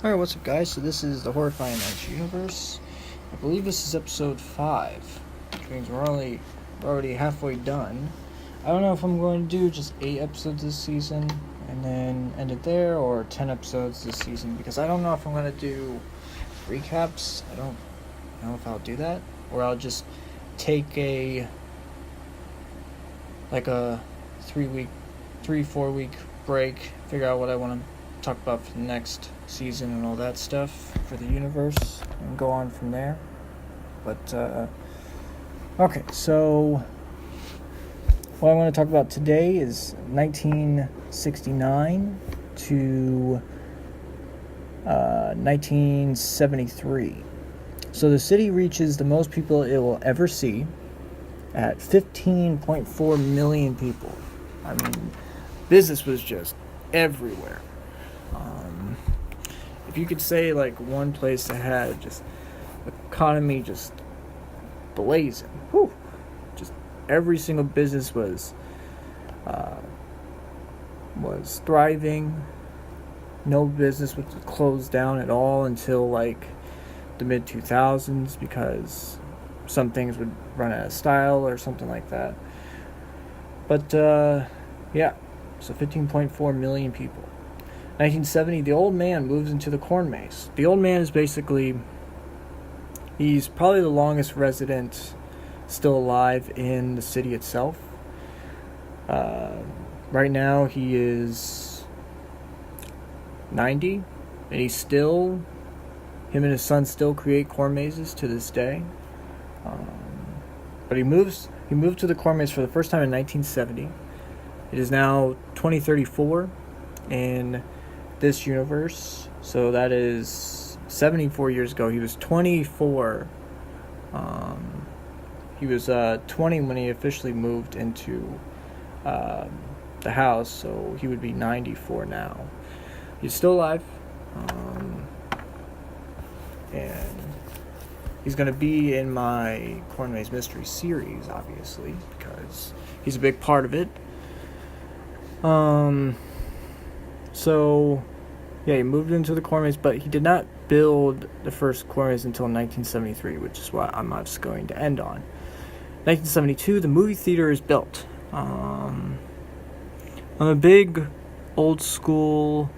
Alright, what's up, guys? So this is the Horrifying universe. I believe this is episode 5, which means we're already halfway done. I don't know if I'm going to do just 8 episodes this season and then end it there, or 10 episodes this season, because I don't know if I'm going to do recaps. I don't know if I'll do that, or I'll just take a 3-4 week break, figure out what I want to talk about for the next season and all that stuff for the universe, and go on from there. But okay, so what I want to talk about today is 1969 to 1973. So the city reaches the most people it will ever see at 15.4 million people. I mean, business was just everywhere. If you could say like one place that had just the economy just blazing, just every single business was thriving. No business was closed down at all until like the mid 2000s, because some things would run out of style or something like that. But yeah, so 15.4 million people. 1970, the old man moves into the corn maze. The old man is he's probably the longest resident still alive in the city itself. Right now he is 90, and him and his son still create corn mazes to this day. But he moved to the corn maze for the first time in 1970. It is now 2034 in this universe, so that is 74 years ago. He was 24. He was 20 when he officially moved into the house, so he would be 94 now. He's still alive, and he's going to be in my Corn Maze Mystery series, obviously, because he's a big part of it. So, yeah, he moved into the corn maze, but he did not build the first corn maze until 1973, which is what I'm just going to end on. 1972, the movie theater is built. I'm a big old school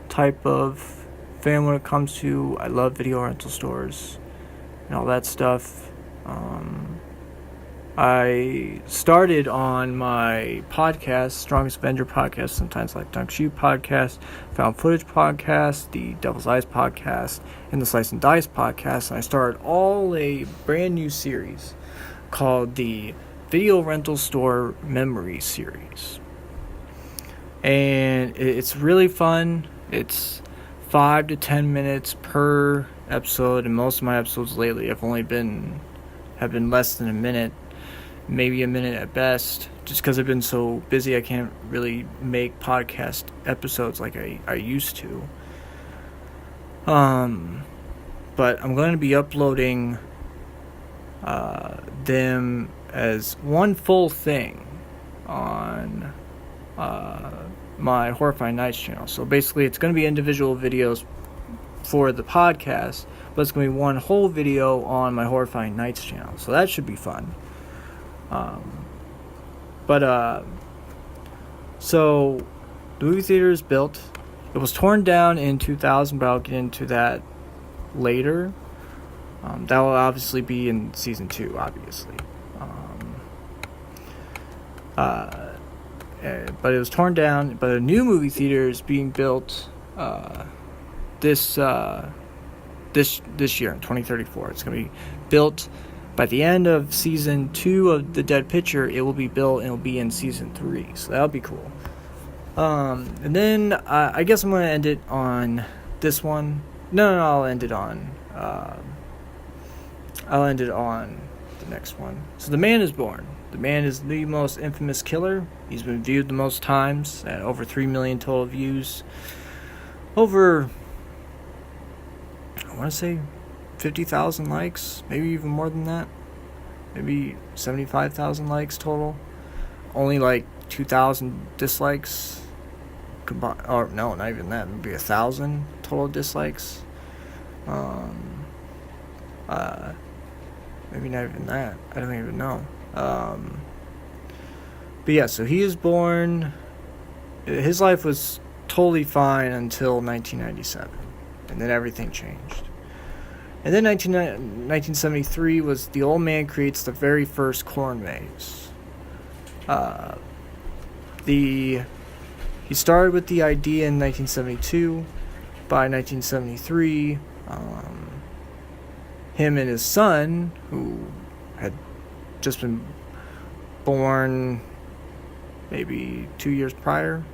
type of fan when it comes to, I love video rental stores and all that stuff. I started on my podcast, Strongest Avenger podcast, Sometimes Life Dunks You podcast, Found Footage podcast, the Devil's Eyes podcast, and the Slice and Dice podcast. And I started all a brand new series called the Video Rental Store Memory Series. And it's really fun. It's 5 to 10 minutes per episode, and most of my episodes lately have been less than a minute. Maybe a minute at best, just because I've been so busy I can't really make podcast episodes like I used to. But I'm going to be uploading them as one full thing on my Horrifying Nights channel. So basically it's going to be individual videos for the podcast, but it's going to be one whole video on my Horrifying Nights channel. So that should be fun. So the movie theater is built. It was torn down in 2000, but I'll get into that later. That will obviously be in season 2, obviously. But it was torn down. But a new movie theater is being built this year in 2034. It's going to be built. By the end of season 2 of The Dead Picture, it will be built and it will be in season 3. So that'll be cool. And then I guess I'm going to end it on this one. No, I'll end it on the next one. So The Man is Born. The man is the most infamous killer. He's been viewed the most times at over 3 million total views. Over, I want to say 50,000 likes, maybe even more than that. Maybe 75,000 likes total. Only like 2,000 dislikes. combined, or no, not even that, maybe 1,000 total dislikes. Maybe not even that. I don't even know. But yeah, so he is born. His life was totally fine until 1997, and then everything changed. And then 1973 was the old man creates the very first corn maze. He started with the idea in 1972. By 1973, him and his son, who had just been born maybe 2 years prior,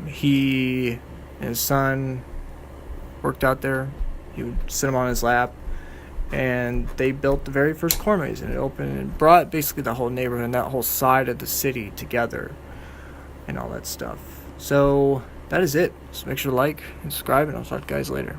he and his son worked out there. He would sit him on his lap, and they built the very first corn maze, and it opened and brought basically the whole neighborhood and that whole side of the city together and all that stuff. So that is it. So make sure to like and subscribe, and I'll talk to you guys later.